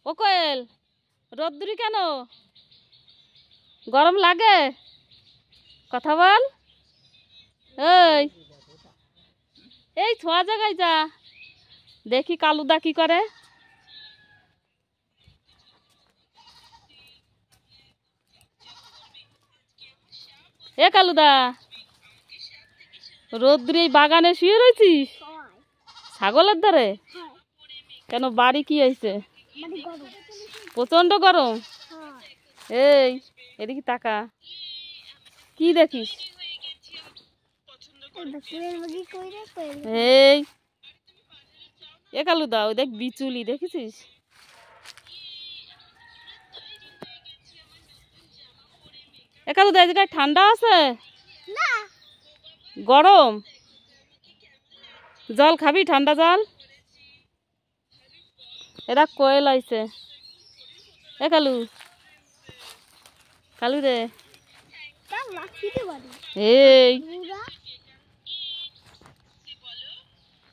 ও কোয়েল, রোদ্দুরি কেন? গরম লাগে? কথা বল। এই এই ছোঁয়া জায়গায় যা, দেখি কালুদা কি করে। এ কালুদা, রোদ্দুরি এই বাগানে শুয়ে রয়েছিস ছাগলের ধারে? কেন, বাড়ি কি হয়েছে? প্রচন্ড গরম। এই এদিকে তাকা, কি দেখিস? এই এ কালুদা, ওই দেখ বিচুলি দেখেছিস? এ কালুদা, এই জায়গায় ঠান্ডা আছে? গরম? জল খাবি? ঠান্ডা জল। এরা কোয়েল আইছে। এ কালু, কালু রে, এই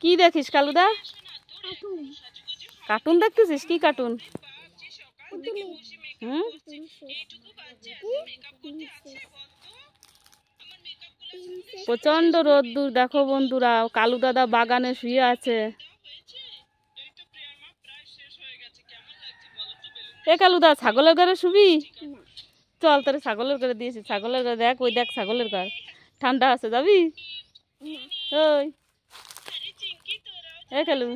কি দেখিস কালুদা? কার্টুন দেখতেছিস? কি কার্টুন? হুম, প্রচন্ড রোদ্দুর। দেখো বন্ধুরা, কালু দাদা বাগানে শুয়ে আছে। এ কালুদা, ছাগলের ঘরে শুবি? চল, তোরে ছাগলের ঘরে দিয়েছি। ছাগলের ঘরে দেখ, ওই দেখ ছাগলের ঘর, ঠান্ডা আছে, যাবি? ওই এ কালু।